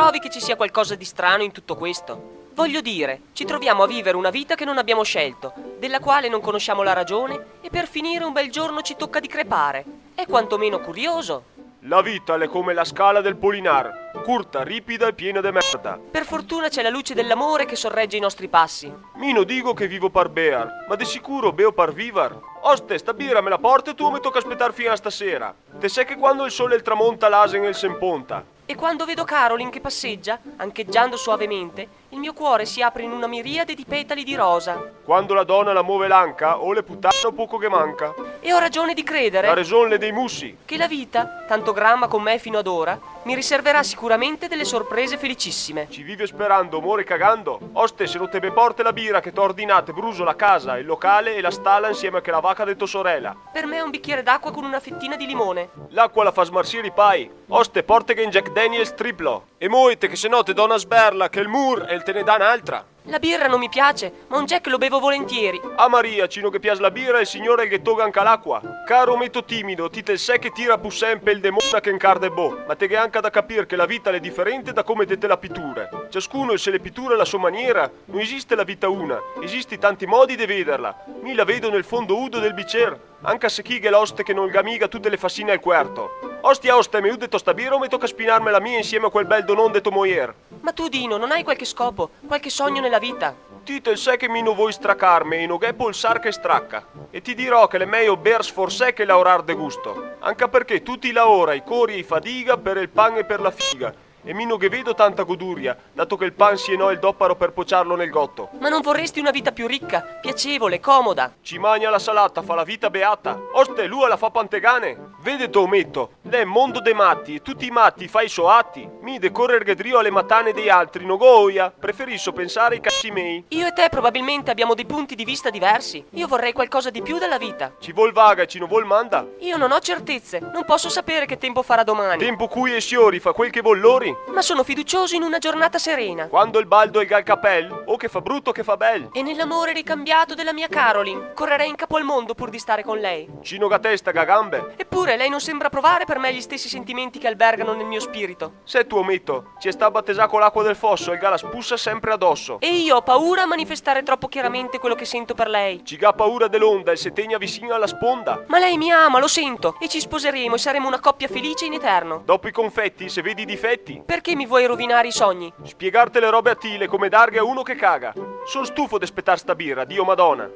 trovi che ci sia qualcosa di strano in tutto questo? Voglio dire, ci troviamo a vivere una vita che non abbiamo scelto, della quale non conosciamo la ragione, e per finire un bel giorno ci tocca di crepare. È quantomeno curioso. La vita è come la scala del Polinar, curta, ripida e piena de merda. Per fortuna c'è la luce dell'amore che sorregge i nostri passi. Mino dico che vivo par bear, ma de sicuro beo par vivar. Oste, sta birra me la porta e tu mi tocca aspettare fino a stasera. Te sai che quando il sole il tramonta l'asen e il semponta. E quando vedo Caroline che passeggia, ancheggiando suavemente, il mio cuore si apre in una miriade di petali di rosa. Quando la donna la muove l'anca, o le puttane o poco che manca. E ho ragione di credere La ragione dei mussi. che la vita, tanto gramma con me fino ad ora, mi riserverà sicuramente delle sorprese felicissime. Ci vive sperando, more cagando. Oste, se non te be porte la birra che t'ho ordinate, bruso la casa, il locale e la stalla insieme a che la vacca de tua sorella. Per me è un bicchiere d'acqua con una fettina di limone. L'acqua la fa smarsire i pai. Oste, porte che in Jack Daniels triplo. E moite che se no te do una sberla che il mur e te ne dà un'altra. La birra non mi piace, ma un Jack lo bevo volentieri. A Maria, cino che pias la birra e il signore che toga anche l'acqua. Caro metto timido, ti te sai che tira pu sempre il demona che incarde bo, ma te che anche da capire che la vita è differente da come te la pitture. Ciascuno se le pitture alla sua maniera, non esiste la vita una, esisti tanti modi di vederla. Mi la vedo nel fondo udo del bicer, anche se chi che l'oste che non gamiga tutte le fassine al quarto. Ostia oste, mi udete sta birra o mi tocca spinarme la mia insieme a quel bel donon de Tomoyer? Ma tu, Dino, non hai qualche scopo, qualche sogno nella vita? Tito sai che mi non vuoi stracarme e non è polsar che stracca. E ti dirò che le meglio ber sforsè che laurar de gusto. Anche perché tutti lavora, i cori e i fadiga per il pan e per la figa. E mino che vedo tanta goduria, dato che il pan si no il dopparo per pociarlo nel gotto. Ma non vorresti una vita più ricca, piacevole, comoda? Ci magna la salata, fa la vita beata. Oste, lui la fa pantegane. Vede te ometto, lei è mondo dei matti e tutti i matti fa i suoi atti. Mi decorrer gedrio alle matane dei altri, no goia. Preferisco pensare ai cazzi miei. Io e te probabilmente abbiamo dei punti di vista diversi. Io vorrei qualcosa di più dalla vita. Ci vuol vaga e ci non vuol manda. Io non ho certezze, non posso sapere che tempo farà domani. Tempo cui e siori fa quel che vuol lori. Ma sono fiducioso in una giornata serena. Quando il baldo è il gal capel, o che fa brutto che fa bel. E nell'amore ricambiato della mia Caroline, correrei in capo al mondo pur di stare con lei. Cino ga testa, ga gambe. Eppure lei non sembra provare per me gli stessi sentimenti che albergano nel mio spirito. Se tu ometto, ci sta battesà con l'acqua del fosso e il gala spussa sempre addosso. E io ho paura a manifestare troppo chiaramente quello che sento per lei. Ci ga paura dell'onda e se tegna vicino alla sponda. Ma lei mi ama, lo sento, e ci sposeremo e saremo una coppia felice in eterno. Dopo i confetti, se vedi i difetti. Perché mi vuoi rovinare i sogni? Spiegarti le robe a tile come darghe a uno che caga. Sono stufo di aspettare sta birra, Dio Madonna.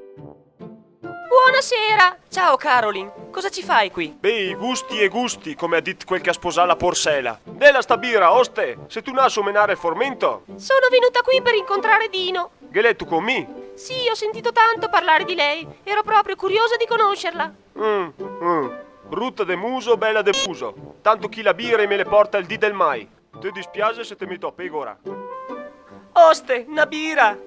Buonasera! Ciao Caroline, cosa ci fai qui? Beh, gusti e gusti, come ha dit quel che ha sposato la Porsela. Della sta birra, oste, se tu naso menare il formento. Sono venuta qui per incontrare Dino. Gheletto con me. Sì, ho sentito tanto parlare di lei. Ero proprio curiosa di conoscerla. Brutta de muso, bella de muso. Tanto chi la birra e me le porta il dì del mai. Ti dispiace se te metto a pegora. Oste, una birra!